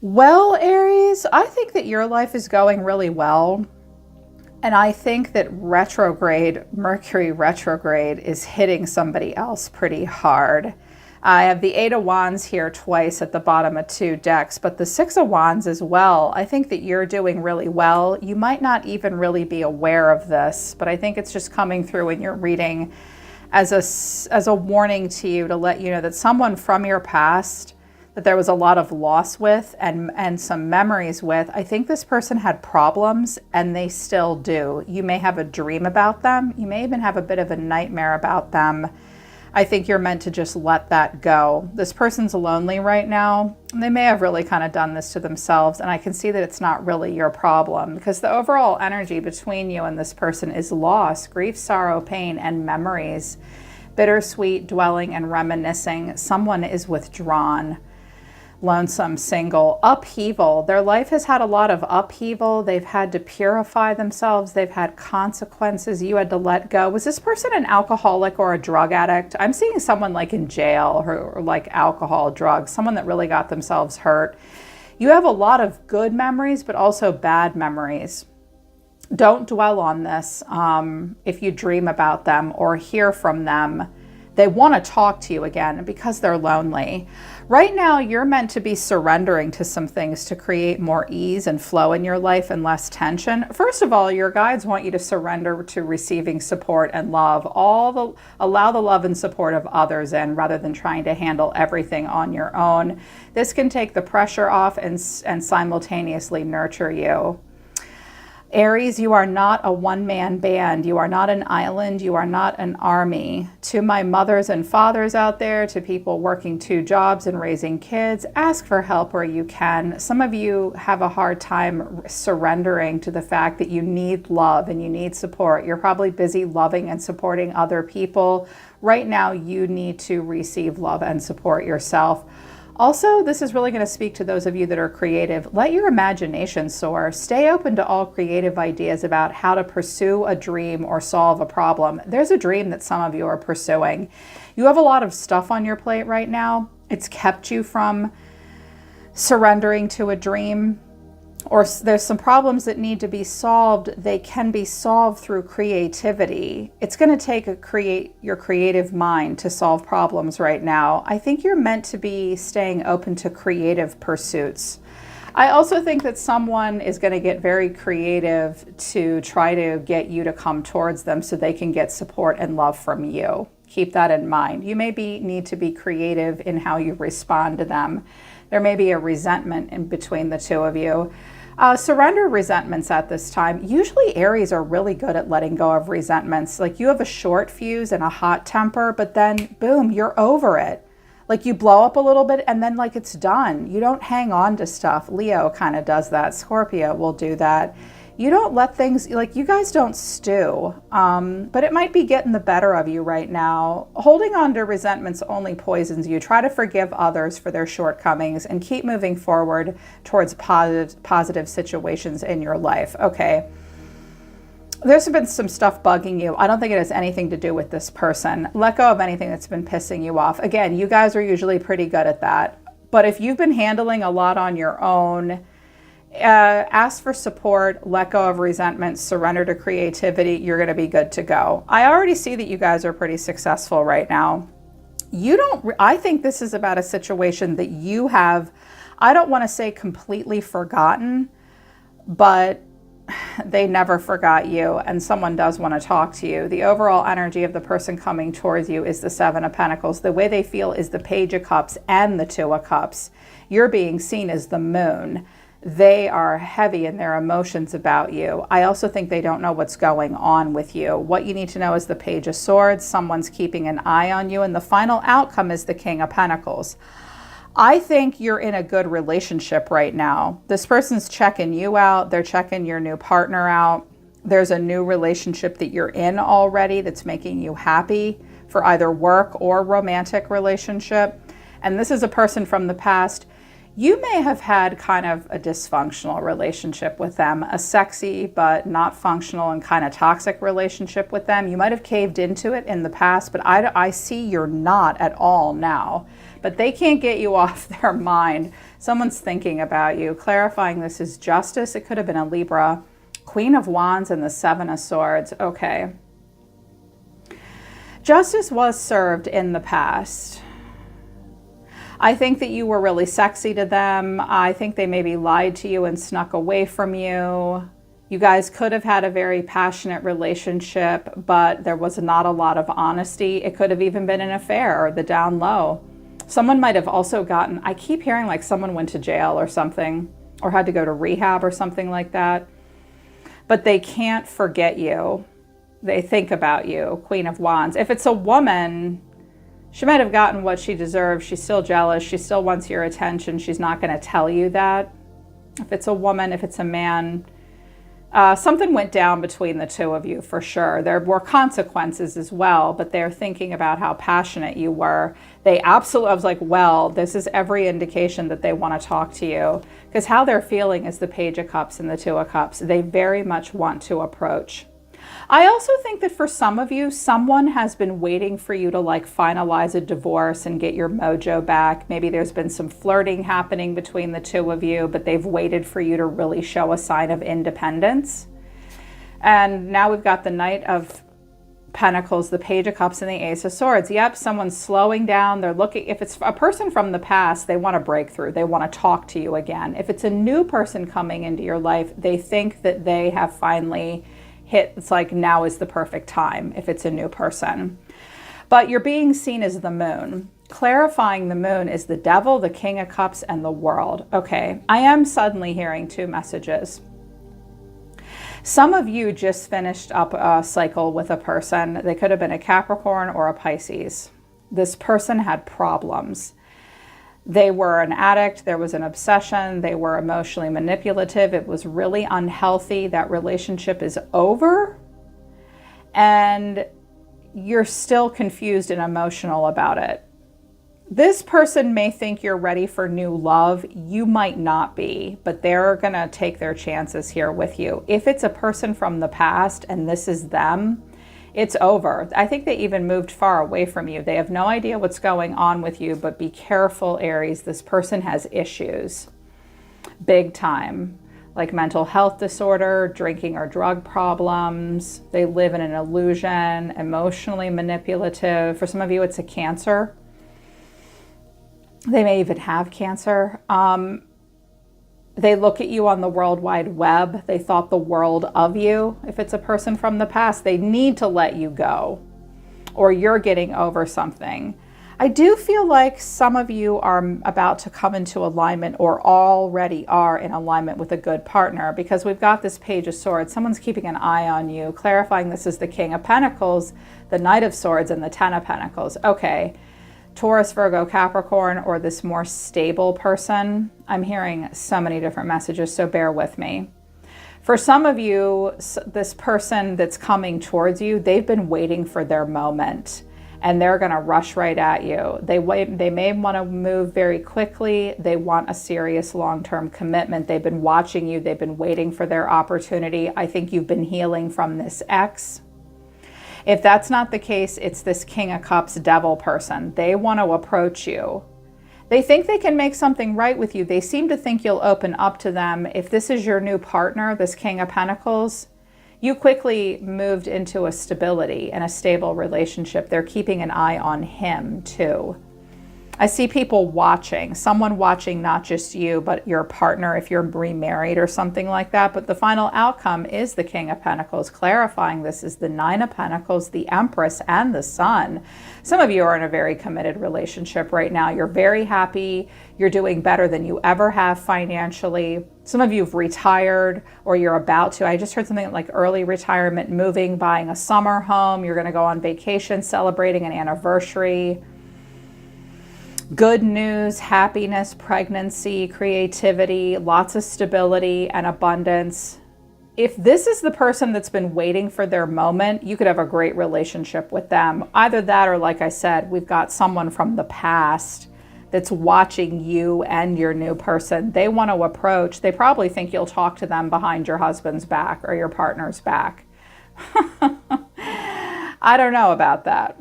Well, Aries, I think that your life is going really well. And I think that Mercury retrograde is hitting somebody else pretty hard. I have the Eight of Wands here twice at the bottom of two decks, but the Six of Wands as well. I think that you're doing really well. You might not even really be aware of this, but I think it's just coming through in your reading as a warning to you to let you know that someone from your past that there was a lot of loss with and some memories with. I think this person had problems and they still do. You may have a dream about them. You may even have a bit of a nightmare about them. I think you're meant to just let that go. This person's lonely right now. They may have really kind of done this to themselves, and I can see that it's not really your problem because the overall energy between you and this person is loss, grief, sorrow, pain, and memories. Bittersweet, dwelling, and reminiscing. Someone is withdrawn. Lonesome, single, upheaval. Their life has had a lot of upheaval. They've had to purify themselves. They've had consequences. You had to let go. Was this person an alcoholic or a drug addict? I'm seeing someone like in jail or like alcohol, drugs, someone that really got themselves hurt. You have a lot of good memories, but also bad memories. Don't dwell on this. If you dream about them or hear from them, they want to talk to you again because they're lonely. Right now, you're meant to be surrendering to some things to create more ease and flow in your life and less tension. First of all, your guides want you to surrender to receiving support and love. Allow the love and support of others in rather than trying to handle everything on your own. This can take the pressure off and simultaneously nurture you. Aries, you are not a one-man band. You are not an island. You are not an army. To my mothers and fathers out there, to people working two jobs and raising kids, ask for help where you can. Some of you have a hard time surrendering to the fact that you need love and you need support. You're probably busy loving and supporting other people. Right now, you need to receive love and support yourself. Also, this is really going to speak to those of you that are creative. Let your imagination soar. Stay open to all creative ideas about how to pursue a dream or solve a problem. There's a dream that some of you are pursuing. You have a lot of stuff on your plate right now. It's kept you from surrendering to a dream. Or there's some problems that need to be solved. They can be solved through creativity. It's going to take your creative mind to solve problems right now. I think you're meant to be staying open to creative pursuits. I also think that someone is going to get very creative to try to get you to come towards them so they can get support and love from you. Keep that in mind. You may need to be creative in how you respond to them. There may be a resentment in between the two of you. Surrender resentments at this time. Usually Aries are really good at letting go of resentments. Like you have a short fuse and a hot temper, but then boom, you're over it. Like you blow up a little bit and then like it's done. You don't hang on to stuff. Leo kind of does that. Scorpio will do that. You don't let things, like you guys don't stew, but it might be getting the better of you right now. Holding on to resentments only poisons you. Try to forgive others for their shortcomings and keep moving forward towards positive situations in your life. Okay. There's been some stuff bugging you. I don't think it has anything to do with this person. Let go of anything that's been pissing you off. Again, you guys are usually pretty good at that. But if you've been handling a lot on your own, ask for support, let go of resentment, surrender to creativity, you're going to be good to go. I already see that you guys are pretty successful right now. I think this is about a situation that you have, I don't want to say completely forgotten, but they never forgot you and someone does want to talk to you. The overall energy of the person coming towards you is the Seven of Pentacles. The way they feel is the Page of Cups and the Two of Cups. You're being seen as the moon. They are heavy in their emotions about you. I also think they don't know what's going on with you. What you need to know is the Page of Swords. Someone's keeping an eye on you. And the final outcome is the King of Pentacles. I think you're in a good relationship right now. This person's checking you out. They're checking your new partner out. There's a new relationship that you're in already that's making you happy for either work or romantic relationship. And this is a person from the past. You may have had kind of a dysfunctional relationship with them, a sexy but not functional and kind of toxic relationship with them. You might have caved into it in the past, but I see you're not at all now. But they can't get you off their mind. Someone's thinking about you. Clarifying this is Justice. It could have been a Libra. Queen of Wands and the Seven of Swords. Okay. Justice was served in the past. I think that you were really sexy to them. I think they maybe lied to you and snuck away from you. You guys could have had a very passionate relationship, but there was not a lot of honesty. It could have even been an affair or the down low. Someone might have also gotten, I keep hearing like someone went to jail or something, or had to go to rehab or something like that. But they can't forget you. They think about you, Queen of Wands. If it's a woman, she might have gotten what she deserves. She's still jealous. She still wants your attention. She's not going to tell you that. If it's a woman, if it's a man, something went down between the two of you for sure. There were consequences as well, but they're thinking about how passionate you were. They absolutely, I was like, well, this is every indication that they want to talk to you, because how they're feeling is the Page of Cups and the Two of Cups. They very much want to approach. I also think that for some of you, someone has been waiting for you to like finalize a divorce and get your mojo back. Maybe there's been some flirting happening between the two of you, but they've waited for you to really show a sign of independence. And now we've got the Knight of Pentacles, the Page of Cups, and the Ace of Swords. Yep, someone's slowing down. They're looking, if it's a person from the past, they want a breakthrough. They want to talk to you again. If it's a new person coming into your life, they think that they have finally hit, it's like now is the perfect time if it's a new person. But you're being seen as the moon. Clarifying the moon is the Devil, the King of Cups, and the World. Okay, I am suddenly hearing two messages. Some of you just finished up a cycle with a person. They could have been a Capricorn or a Pisces. This person had problems. They were an addict, there was an obsession, they were emotionally manipulative, it was really unhealthy. That relationship is over, and you're still confused and emotional about it. This person may think you're ready for new love. You might not be, but they're gonna take their chances here with you. If it's a person from the past and this is them, it's over. I think they even moved far away from you. They have no idea what's going on with you, but be careful, Aries. This person has issues, big time, like mental health disorder, drinking or drug problems. They live in an illusion, emotionally manipulative. For some of you, it's a Cancer. They may even have cancer. They look at you on the World Wide Web. They thought the world of you. If it's a person from the past, they need to let you go, or you're getting over something. I do feel like some of you are about to come into alignment or already are in alignment with a good partner, because we've got this Page of Swords. Someone's keeping an eye on you. Clarifying this is the King of Pentacles, the Knight of Swords, and the Ten of Pentacles. Okay. Taurus, Virgo, Capricorn, or this more stable person. I'm hearing so many different messages, so bear with me. For some of you, this person that's coming towards you, they've been waiting for their moment, and they're gonna rush right at you. They may wanna move very quickly. They want a serious long-term commitment. They've been watching you. They've been waiting for their opportunity. I think you've been healing from this ex. If that's not the case, it's this King of Cups Devil person. They want to approach you. They think they can make something right with you. They seem to think you'll open up to them. If this is your new partner, this King of Pentacles, you quickly moved into a stability and a stable relationship. They're keeping an eye on him too. I see people watching, someone watching not just you, but your partner if you're remarried or something like that. But the final outcome is the King of Pentacles. Clarifying this is the Nine of Pentacles, the Empress, and the Sun. Some of you are in a very committed relationship right now. You're very happy. You're doing better than you ever have financially. Some of you have retired or you're about to. I just heard something like early retirement, moving, buying a summer home. You're going to go on vacation, celebrating an anniversary. Good news, happiness, pregnancy, creativity, lots of stability and abundance. If this is the person that's been waiting for their moment, you could have a great relationship with them. Either that or, like I said, we've got someone from the past that's watching you and your new person. They want to approach. They probably think you'll talk to them behind your husband's back or your partner's back. I don't know about that.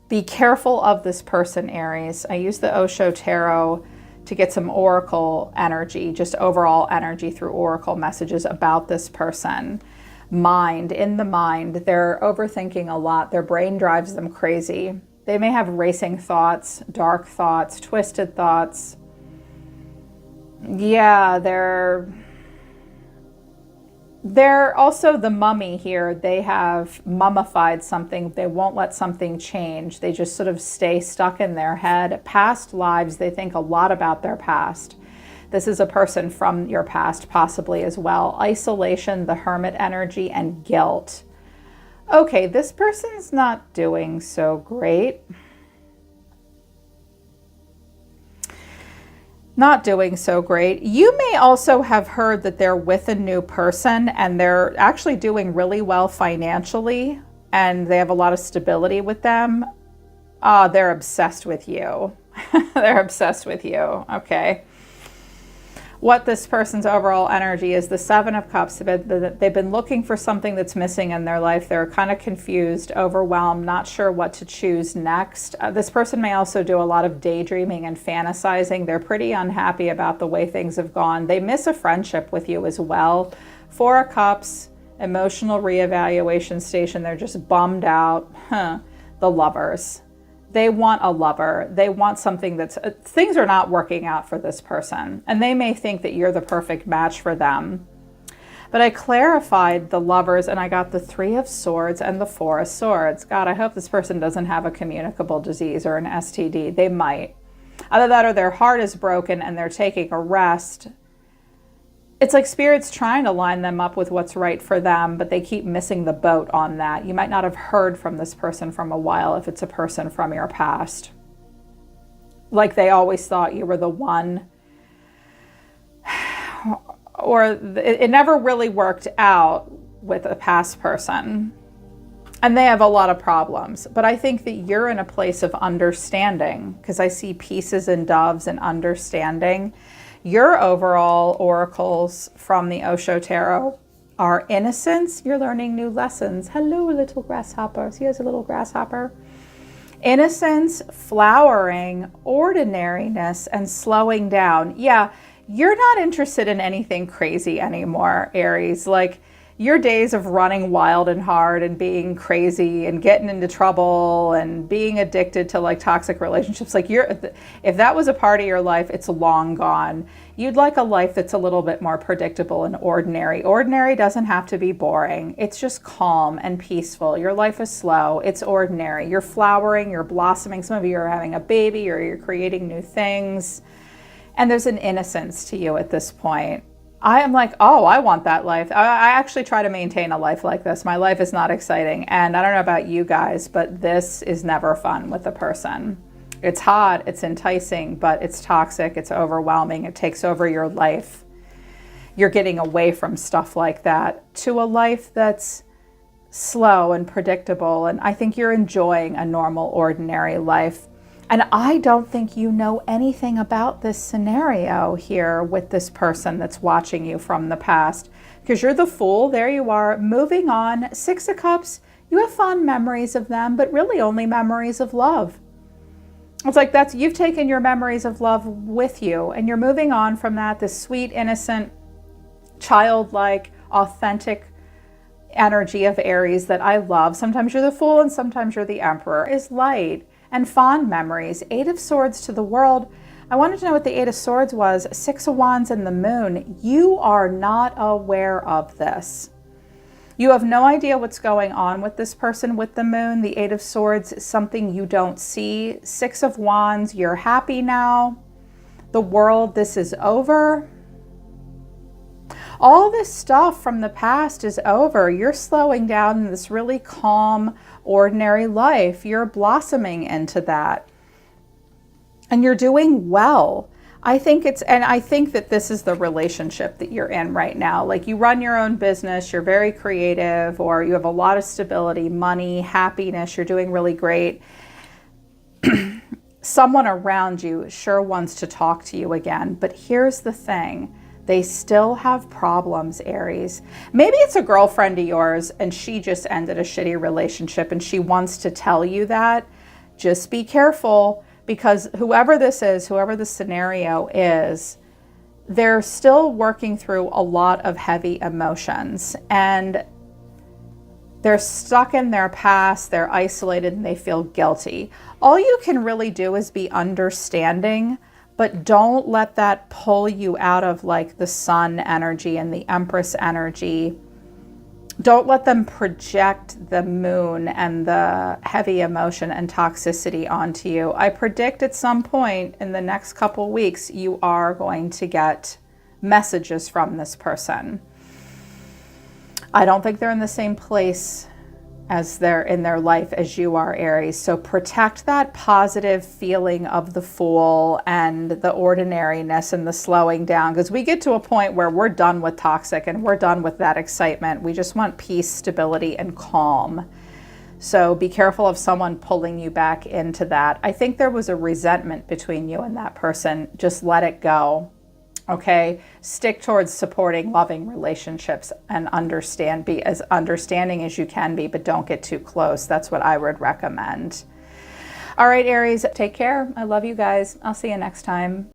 Be careful of this person, Aries. I use the Osho Tarot to get some oracle energy, just overall energy through oracle messages about this person. Mind, in the mind, they're overthinking a lot. Their brain drives them crazy. They may have racing thoughts, dark thoughts, twisted thoughts. Yeah, they're also the mummy here. They have mummified something. They won't let something change. They just sort of stay stuck in their head. Past lives, they think a lot about their past. This is a person from your past possibly as well. Isolation, the hermit energy, and guilt. Okay, this person's not doing so great. Not doing so great. You may also have heard that they're with a new person and they're actually doing really well financially and they have a lot of stability with them. They're obsessed with you. They're obsessed with you. Okay. What this person's overall energy is the Seven of Cups. They've been looking for something that's missing in their life. They're kind of confused, overwhelmed, not sure what to choose next. This person may also do a lot of daydreaming and fantasizing. They're pretty unhappy about the way things have gone. They miss a friendship with you as well. Four of Cups, emotional reevaluation station. They're just bummed out. The Lovers. They want a lover. They want something that's, things are not working out for this person. And they may think that you're the perfect match for them. But I clarified the Lovers and I got the Three of Swords and the Four of Swords. God, I hope this person doesn't have a communicable disease or an STD. They might. Either that or their heart is broken and they're taking a rest. It's like Spirit's trying to line them up with what's right for them, but they keep missing the boat on that. You might not have heard from this person from a while if it's a person from your past. Like they always thought you were the one. Or it never really worked out with a past person. And they have a lot of problems. But I think that you're in a place of understanding because I see pieces and doves and understanding. Your overall oracles from the Osho Tarot are innocence. You're learning new lessons. Hello, little grasshopper. See, there's a little grasshopper. Innocence, flowering, ordinariness, and slowing down. Yeah, you're not interested in anything crazy anymore, Aries. Like, your days of running wild and hard and being crazy and getting into trouble and being addicted to like toxic relationships, like if that was a part of your life, it's long gone. You'd like a life that's a little bit more predictable and ordinary. Ordinary doesn't have to be boring. It's just calm and peaceful. Your life is slow. It's ordinary. You're flowering, you're blossoming. Some of you are having a baby or you're creating new things. And there's an innocence to you at this point. I am like, oh, I want that life. I actually try to maintain a life like this. My life is not exciting. And I don't know about you guys, but this is never fun with a person. It's hot, it's enticing, but it's toxic, it's overwhelming, it takes over your life. You're getting away from stuff like that to a life that's slow and predictable. And I think you're enjoying a normal, ordinary life. And I don't think you know anything about this scenario here with this person that's watching you from the past, because you're the Fool. There you are, moving on. Six of Cups, you have fond memories of them, but really only memories of love. It's like you've taken your memories of love with you and you're moving on from that, this sweet, innocent, childlike, authentic energy of Aries that I love. Sometimes you're the Fool and sometimes you're the Emperor. Is light and fond memories. Eight of Swords to the World. I wanted to know what the Eight of Swords was. Six of Wands and the Moon. You are not aware of this. You have no idea what's going on with this person with the Moon. The Eight of Swords is something you don't see. Six of Wands, you're happy now. The World, this is over. All this stuff from the past is over. You're slowing down in this really calm, ordinary life. You're blossoming into that. And you're doing well. I think that this is the relationship that you're in right now. Like, you run your own business, you're very creative, or you have a lot of stability, money, happiness, you're doing really great. Someone around you sure wants to talk to you again. But here's the thing. They still have problems, Aries. Maybe it's a girlfriend of yours and she just ended a shitty relationship and she wants to tell you that. Just be careful, because whoever this is, whoever the scenario is, they're still working through a lot of heavy emotions, and they're stuck in their past, they're isolated, and they feel guilty. All you can really do is be understanding, but don't let that pull you out of like the sun energy and the Empress energy. Don't let them project the moon and the heavy emotion and toxicity onto you. I predict at some point in the next couple weeks, you are going to get messages from this person. I don't think they're in the same place as they're in their life as you are, Aries. So protect that positive feeling of the Fool and the ordinariness and the slowing down, because we get to a point where we're done with toxic and we're done with that excitement. We just want peace, stability, and calm. So be careful of someone pulling you back into that. I think there was a resentment between you and that person. Just let it go. Okay, stick towards supporting loving relationships and be as understanding as you can be, but don't get too close. That's what I would recommend. All right, Aries, take care. I love you guys. I'll see you next time.